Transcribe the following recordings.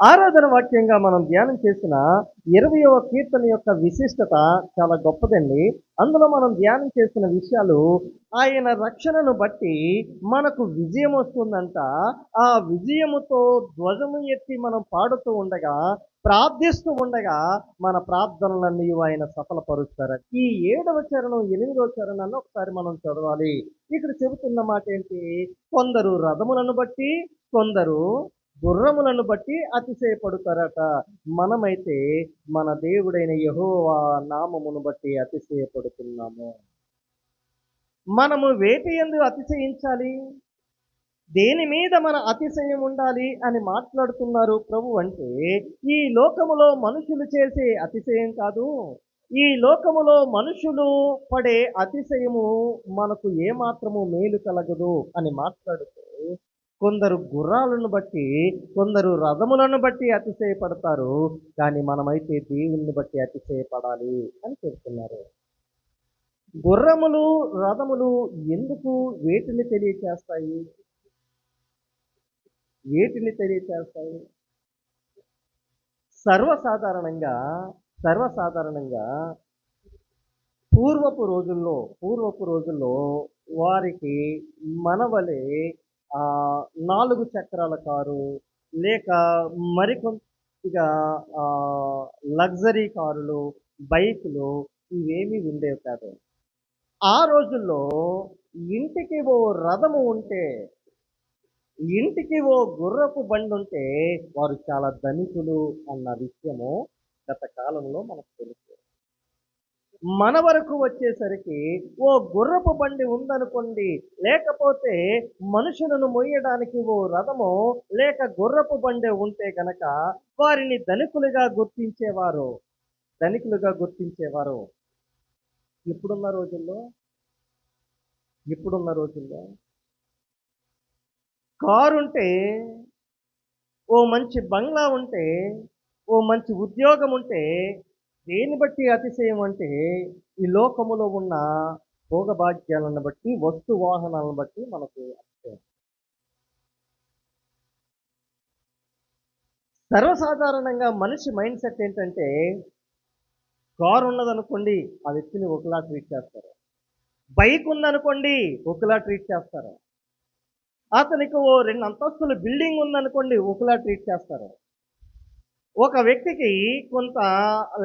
ఆరాధన వాక్యంగా మనం ధ్యానం చేసిన 20వ కీర్తన యొక్క విశిష్టత చాలా గొప్పదండి. అందులో మనం ధ్యానం చేసిన విషయాలు ఆయన రక్షణను బట్టి మనకు విజయం వస్తుందంట. ఆ విజయముతో ధ్వజము ఎత్తి మనం పాడుతూ ఉండగా, ప్రార్థిస్తూ ఉండగా మన ప్రార్థనలన్నీ ఆయన సఫలపరుస్తారట. ఈ 7వ చరణం, 8వ చరణాన్ని ఒకసారి మనం చదవాలి. ఇక్కడ చెబుతున్న మాట ఏంటి? కొందరు రథములను బట్టి, కొందరు గుర్రములను బట్టి అతిశయపడుతారట. మనమైతే మన దేవుడైన యెహోవా నామమును బట్టి అతిశయపడుతున్నాము. మనము వేటి యందు అతిశయించాలి? దేని మీద మన అతిశయం ఉండాలి అని మాట్లాడుతున్నారు ప్రభు అంటే, ఈ లోకములో మనుషులు చేసే అతిశయం కాదు. ఈ లోకములో మనుషులు పడే అతిశయము మనకు ఏమాత్రము మేలు కలగదు అని మాట్లాడుతూ, కొందరు గుర్రాలను బట్టి, కొందరు రథములను బట్టి అతిశయపడతారు. కానీ మనమైతే దేవుణ్ణి బట్టి అతిశయపడాలి అని చెప్తున్నారు. గుర్రములు, రథములు ఎందుకు వేటిని తెలియచేస్తాయి? వేటిని తెలియచేస్తాయి? సర్వసాధారణంగా సర్వసాధారణంగా పూర్వపు రోజుల్లో వారికి మనవలే 4 చక్రాల కారు లేక మరికొంతిగా లగ్జరీ కారులు, బైకులు ఇవేమీ ఉండేవి కాదు. ఆ రోజుల్లో ఇంటికి ఓ రథము ఉంటే, ఇంటికి ఓ గుర్రపు బండుంటే వారు చాలా ధనికులు అన్న విషయము గత కాలంలో మనకు తెలుసు. మన వరకు వచ్చేసరికి ఓ గుర్రపు బండి ఉందనుకోండి, లేకపోతే మనుషులను మొయ్యడానికి ఓ రథము లేక గుర్రపు బండి ఉంటే గనక వారిని ధనికులుగా గుర్తించేవారు. ఇప్పుడున్న రోజుల్లో ఇప్పుడున్న రోజుల్లో కారుంటే, ఓ మంచి బంగ్లా ఉంటే, ఓ మంచి ఉద్యోగం ఉంటే దేన్ని బట్టి అతిశయం అంటే, ఈ లోకములో ఉన్న భోగభాగ్యాలను బట్టి, వస్తు వాహనాలను బట్టి మనకు అతిశయం. సర్వసాధారణంగా మనిషి మైండ్ సెట్ ఏంటంటే, కారు ఉన్నదనుకోండి ఆ వ్యక్తిని ఒకలా ట్రీట్ చేస్తారు. బైక్ ఉందనుకోండి ఒకలా ట్రీట్ చేస్తారు. అతనికి ఓ 2 అంతస్తుల బిల్డింగ్ ఉందనుకోండి ఒకలా ట్రీట్ చేస్తారు. ఒక వ్యక్తికి కొంత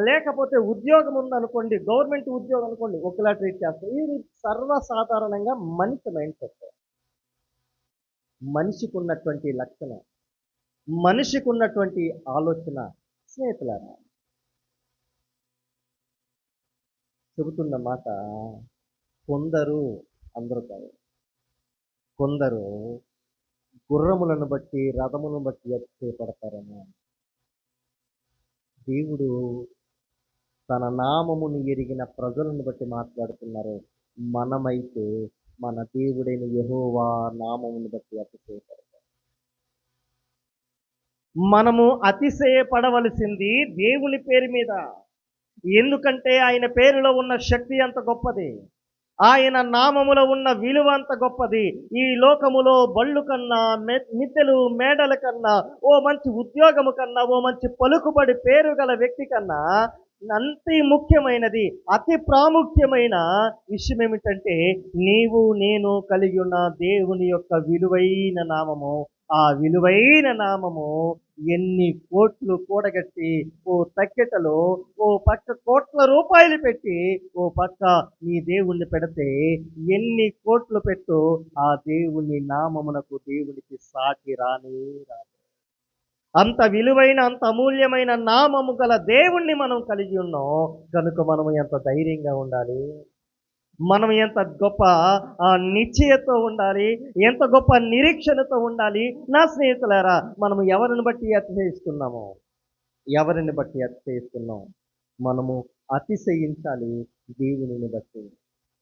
లేకపోతే ఉద్యోగం ఉందనుకోండి, గవర్నమెంట్ ఉద్యోగం అనుకోండి ఒకలా ట్రీట్ చేస్తారు. ఇది సర్వసాధారణంగా మనిషి మైండ్ సెట్. మనిషికున్నటువంటి లక్షణం, మనిషికున్నటువంటి ఆలోచన. స్నేహితులారా, చెబుతున్న మాట కొందరు, అందరూ కాదు, కొందరు గుర్రములను బట్టి, రథములను బట్టి అతిశయపడతారేమో. దేవుడు తన నామమును ఎరిగిన ప్రజలను బట్టి మాట్లాడుతున్నారు. మనమైతే మన దేవుడైన యెహోవా నామమును బట్టి అతిశయపడతాం. మనము అతిశయపడవలసింది దేవుని పేరు మీద. ఎందుకంటే ఆయన పేరులో ఉన్న శక్తి అంత గొప్పది. ఆయన నామములో ఉన్న విలువ అంత గొప్పది. ఈ లోకములో బళ్ళు కన్నా, మిద్దెలు మేడల కన్నా, ఓ మంచి ఉద్యోగము కన్నా, ఓ మంచి పలుకుబడి పేరు గల వ్యక్తి కన్నా అతి ముఖ్యమైనది, అతి ప్రాముఖ్యమైన విషయం ఏమిటంటే, నీవు నేను కలిగి ఉన్న దేవుని యొక్క విలువైన నామము. ఆ విలువైన నామము ఎన్ని కోట్లు కూడగట్టి ఓ తక్కెటలో ఓ పక్క కోట్ల రూపాయలు పెట్టి ఓ పక్క నీ దేవుణ్ణి పెడితే, ఎన్ని కోట్లు పెట్టు ఆ దేవుని నామమునకు దేవునికి సాటి రానే రాదు. అంత విలువైన, అంత అమూల్యమైన నామము గల దేవుణ్ణి మనం కలిగి ఉన్నాం కనుక మనం ఎంత ధైర్యంగా ఉండాలి, మనం ఎంత గొప్ప నిశ్చయతో ఉండాలి, ఎంత గొప్ప నిరీక్షణతో ఉండాలి. నా స్నేహితులారా, మనం ఎవరిని బట్టి అతిశయిస్తున్నాం? మనము అతిశయించాలి దేవునిని బట్టి.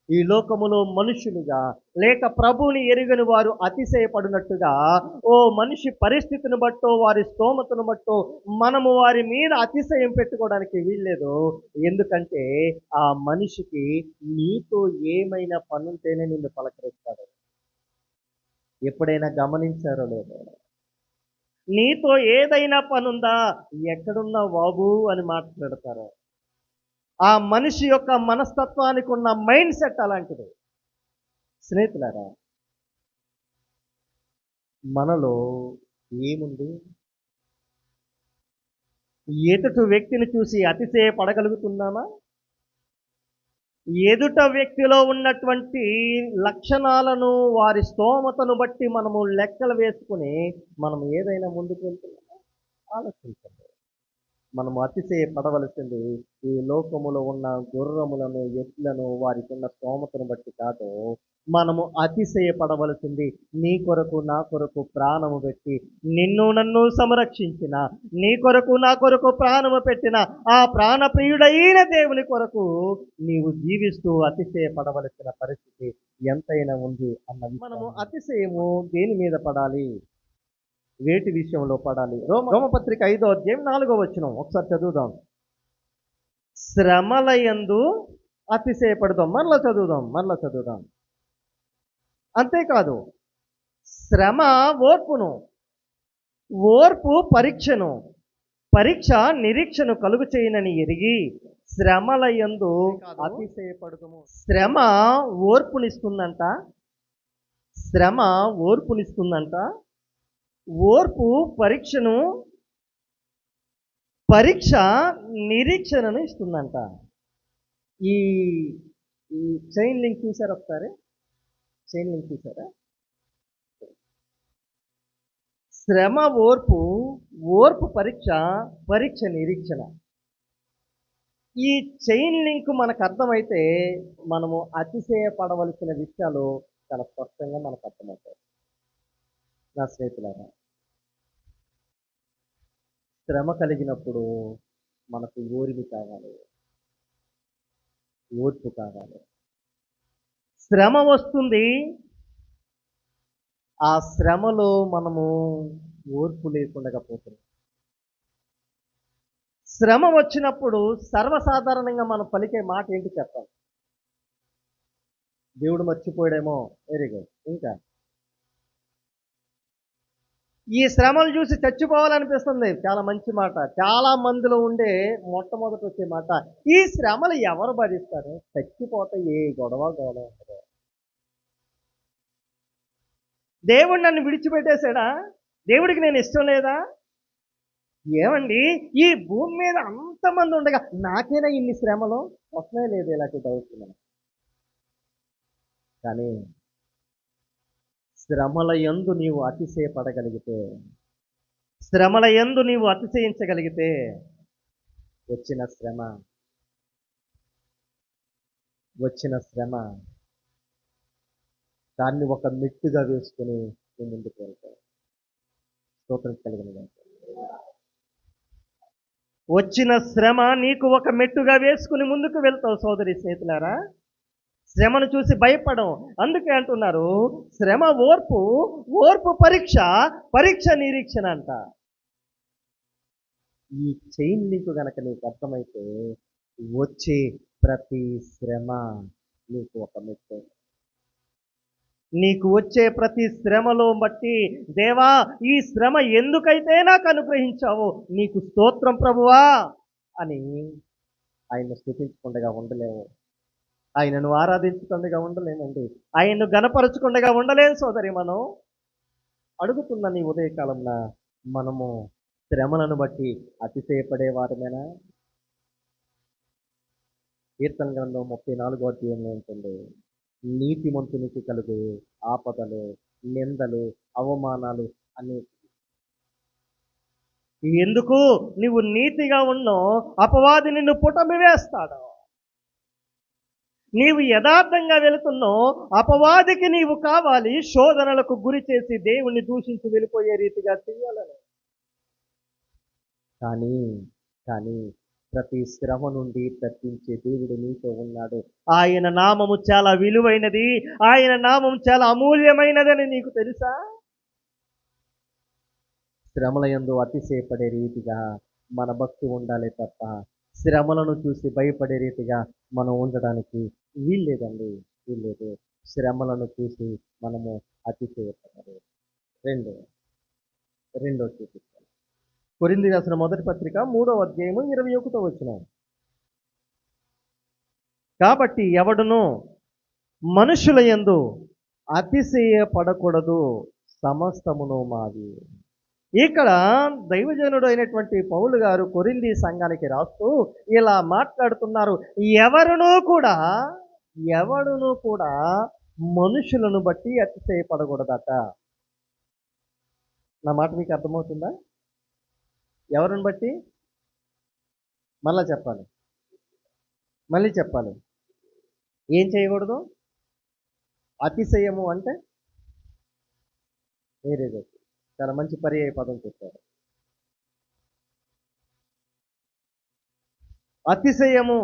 ఈ లోకములో మనుషులుగా లేక ప్రభువుని ఎరుగని వారు అతిశయపడినట్టుగా, ఓ మనిషి పరిస్థితిని బట్టో, వారి స్తోమతను బట్టో మనము వారి మీద అతిశయం పెట్టుకోవడానికి వీల్లేదు. ఎందుకంటే ఆ మనిషికి నీతో ఏమైనా పనుంటేనే నిన్ను పలకరిస్తాడు. ఎప్పుడైనా గమనించారో లేదో, నీతో ఏదైనా పనుందా? ఎక్కడున్నావు బాబు అని మాట్లాడతారు. ఆ మనిషి యొక్క మనస్తత్వానికి ఉన్న మైండ్ సెట్ అలాంటిది. స్నేహితులారా, మనలో ఏముంది? ఎదుటి వ్యక్తిని చూసి అతిశయపడగలుగుతున్నామా? ఎదుట వ్యక్తిలో ఉన్నటువంటి లక్షణాలను, వారి స్తోమతను బట్టి మనము లెక్కలు వేసుకొని మనం ఏదైనా ముందుకు వెళ్తున్నామా? ఆలోచించండి. మనము అతిశయపడవలసింది ఈ లోకములో ఉన్న గుర్రములను, ఎడ్లను, వారికున్న స్తోమతను బట్టి కాదు. మనము అతిశయపడవలసింది నీ కొరకు, నా కొరకు ప్రాణము పెట్టి నిన్ను నన్ను సంరక్షించిన, నీ కొరకు నా కొరకు ప్రాణము పెట్టిన ఆ ప్రాణప్రియుడైన దేవుని కొరకు నీవు జీవిస్తూ అతిశయపడవలసిన పరిస్థితి ఎంతైనా ఉంది అన్న మనము అతిశయము దేని మీద పడాలి? వేటి విషయంలో పడాలి? రోమపత్రిక 5వ అధ్యాయం 4వ వచనం ఒకసారి చదువుదాం. శ్రమలయందు అతిశయపడదాం. మరలా చదువుదాం. అంతేకాదు, శ్రమ ఓర్పును, ఓర్పు పరీక్షను, పరీక్ష నిరీక్షను కలుగు చేయనని ఎరిగి శ్రమలయందు అతిశయపడదుము. శ్రమ ఓర్పునిస్తుందంట. శ్రమ ఓర్పునిస్తుందంట. ఓర్పు పరీక్షను, పరీక్ష నిరీక్షణను ఇస్తుందంట. ఈ ఈ చైన్ లింక్ చూసారా ఒకసారి? చైన్ లింక్ చూసారా? శ్రమ ఓర్పు, ఓర్పు పరీక్ష, పరీక్ష నిరీక్షణ. ఈ చైన్ లింక్ మనకు అర్థమైతే మనము అతిశయపడవలసిన విషయాలు చాలా స్పష్టంగా మనకు అర్థమవుతాయి. నా స్నేహితులారా, శ్రమ కలిగినప్పుడు మనకు ఓర్పు కావాలి, ఓర్పు కావాలి. శ్రమ వస్తుంది, ఆ శ్రమలో మనము ఓర్పు లేకుండా పోతున్నాం. శ్రమ వచ్చినప్పుడు సర్వసాధారణంగా మనం పలికే మాట ఏంటి చెప్పాలి? దేవుడు మర్చిపోయాడేమో. Very good. ఇంకా ఈ శ్రమలు చూసి చచ్చిపోవాలనిపిస్తుంది. చాలా మంచి మాట. చాలా మందిలో ఉండే మొట్టమొదట వచ్చే మాట, ఈ శ్రమలు ఎవరు భరిస్తారు? చచ్చిపోతే ఏ గొడవ ఉండదు. దేవుడు నన్ను విడిచిపెట్టేశాడా? దేవుడికి నేను ఇష్టం లేదా? ఏమండి, ఈ భూమి మీద అంతమంది ఉండగా నాకేనా ఇన్ని శ్రమలు? వస్తున్నాయి లేదు ఇలాంటి డౌట్ మనకు. కానీ శ్రమల యందు నీవు అతిశయపడగలిగితే, శ్రమల యందు నీవు అతిశయించగలిగితే వచ్చిన శ్రమ దాన్ని ఒక మెట్టుగా వేసుకుని నువ్వు ముందుకు వెళ్తావు. స్తోత్రం కలిగిన వచ్చిన శ్రమ నీకు ఒక మెట్టుగా వేసుకుని ముందుకు వెళ్తావు. సోదరి స్నేహితులారా, శ్రమను చూసి భయపడం. అందుకే అంటున్నారు, శ్రమ ఓర్పు, ఓర్పు పరీక్ష, పరీక్ష నిరీక్షణ అంట. ఈ చైన్ లింక్ గనక నీకు అర్థమైతే వచ్చే ప్రతి శ్రమ నీకు ఒక మెట్టు. నీకు వచ్చే ప్రతి శ్రమలో బట్టి, దేవా ఈ శ్రమ ఎందుకైతే నాకు అనుగ్రహించావో నీకు స్తోత్రం ప్రభువా అని ఆయన్ను స్తుతించకుండా ఉండలేము. ఆయనను ఆరాధించకుండా ఉండలేమండి. ఆయన్ను గణపరచకుండా ఉండలేము. సోదరి, మనం అడుగుతున్న నీ ఉదయకాలంన మనము శ్రమలను బట్టి అతిశయపడే వారమేనా? కీర్తన గ్రంథం 34వ అధ్యాయంలో ఉంటుంది, నీతిమంతునికి కలుగు ఆపదలు, నిందలు, అవమానాలు అనే. ఎందుకు? నువ్వు నీతిగా ఉన్నావు, అపవాది నిన్ను పుటమి వేస్తాడు. నీవు యథార్థంగా వెళుతున్నావు, అపవాదికి నీవు కావాలి శోధనలకు గురి చేసి దేవుణ్ణి దూషించి వెళ్ళిపోయే రీతిగా చేయాలని. కానీ ప్రతి శ్రమ నుండి తప్పించే దేవుడు నీతో ఉన్నాడు. ఆయన నామము చాలా విలువైనది, ఆయన నామం చాలా అమూల్యమైనదని నీకు తెలుసా? శ్రమల యందు అతిశయపడే రీతిగా మన భక్తి ఉండాలి తప్ప శ్రమలను చూసి భయపడే రీతిగా మనం ఉండడానికి వీల్లేదండి, వీల్లేదు. శ్రమలను చూసి మనము అతిశయపడాలి. రెండోది చూపిస్తాను. కొరింథీ రాసిన మొదటి పత్రిక 3వ అధ్యాయము 21వ వచనం. కాబట్టి ఎవడును మనుషుల యందు అతిశయపడకూడదు, సమస్తమును మాది. ఇక్కడ దైవజనుడు అయినటువంటి పౌలు గారు కొరింథీ సంఘానికి రాస్తూ ఇలా మాట్లాడుతున్నారు. ఎవరునూ కూడా ఎవడును కూడా మనుషులను బట్టి అతిశయపడకూడదట. నా మాట మీకు అర్థమవుతుందా? ఎవరిని బట్టి? మళ్ళా చెప్పాలి, మళ్ళీ చెప్పాలి. ఏం చేయకూడదు? అతిశయము అంటే వేరేది. చాలా మంచి పర్యాయ పదం చెప్పారు. అతిశయము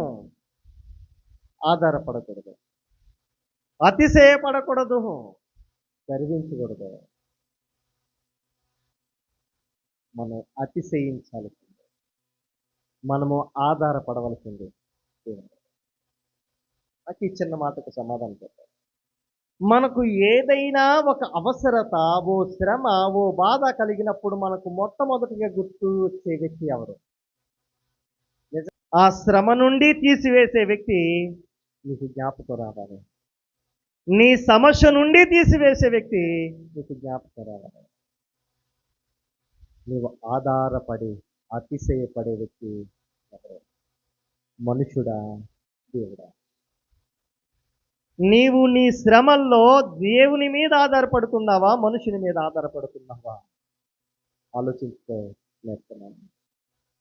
ఆధారపడకూడదు, అతిశయపడకూడదు, గర్వించకూడదు. మనం అతిశయించాల్సిందే, మనము ఆధారపడవలసింది దేవుని మీద. నాకు ఈ చిన్న మాటకు సమాధానం చెప్పారు. మనకు ఏదైనా ఒక అవసరత, ఓ శ్రమ, ఓ బాధ కలిగినప్పుడు మనకు మొట్టమొదటిగా గుర్తు వచ్చే వ్యక్తి ఎవరు? ఆ శ్రమ నుండి తీసివేసే వ్యక్తి నీకు జ్ఞాపకం రావాలి. నీ సమస్య నుండి తీసివేసే వ్యక్తి నీకు జ్ఞాపకం రావాలి. నీవు ఆధారపడి అతిశయపడే వ్యక్తి ఎవరు? మనుషుడా, దేవుడా? నీవు నీ శ్రమల్లో దేవుని మీద ఆధారపడుతున్నావా, మనుషుని మీద ఆధారపడుతున్నావా? ఆలోచించుకో. నేర్చుకున్నాను.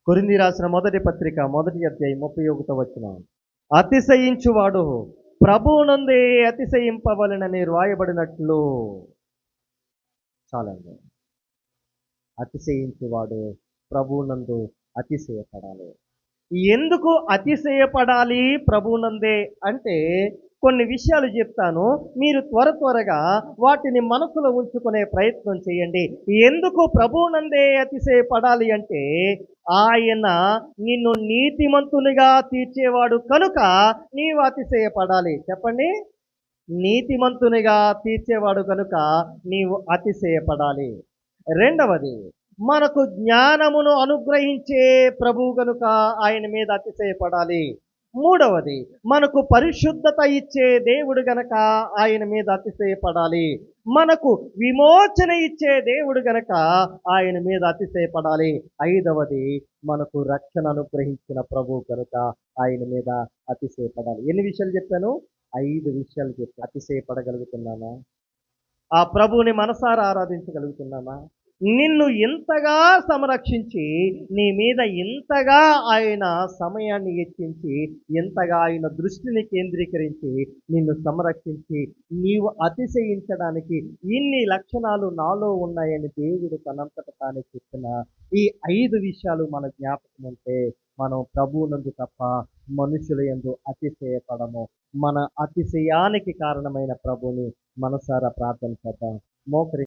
కొరింథీ రాసిన మొదటి పత్రిక 1వ అధ్యాయం 31వ వచనం. అతిశయించువాడు ప్రభువునందే అతిశయింపవలెనని రాయబడినట్లు. చాలండి. అతిశయించువాడు ప్రభువునందు అతిశయపడాలి. ఎందుకు అతిశయపడాలి ప్రభువునందే అంటే కొన్ని విషయాలు చెప్తాను. మీరు త్వరగా వాటిని మనసులో ఉంచుకునే ప్రయత్నం చేయండి. ఎందుకు ప్రభువునందే అతిశయపడాలి అంటే ఆయన నిన్ను నీతిమంతునిగా తీర్చేవాడు కనుక నీవు అతిశయపడాలి. చెప్పండి. నీతిమంతునిగా తీర్చేవాడు కనుక నీవు అతిశయపడాలి. రెండవది, మనకు జ్ఞానమును అనుగ్రహించే ప్రభువు కనుక ఆయన మీద అతిశయపడాలి. మూడవది, మనకు పరిశుద్ధత ఇచ్చే దేవుడు గనక ఆయన మీద అతిశయపడాలి. మనకు విమోచన ఇచ్చే దేవుడు గనక ఆయన మీద అతిశయపడాలి. ఐదవది, మనకు రక్షణ అనుగ్రహించిన ప్రభువు కనుక ఆయన మీద అతిశయపడాలి. ఎన్ని విషయాలు చెప్పాను? 5 విషయాలు చెప్పాను. అతిశయపడగలుగుతున్నామా? ఆ ప్రభువుని మనసారా ఆరాధించగలుగుతున్నామా? నిన్ను ఇంతగా సంరక్షించి, నీ మీద ఇంతగా ఆయన సమయాన్ని వెచ్చించి, ఇంతగా ఆయన దృష్టిని కేంద్రీకరించి నిన్ను సంరక్షించి, నీవు అతిశయించడానికి ఇన్ని లక్షణాలు నాలో ఉన్నాయని దేవుడు తనంతట తానే చెప్పిన ఈ 5 విషయాలు మన జ్ఞాపకం ఉంటే మనం ప్రభువునందు తప్ప మనుషుల యందు అతిశయపడము. మన అతిశయానికి కారణమైన ప్రభువుని మనసారా ప్రార్థన చేద్దాం. మోకరి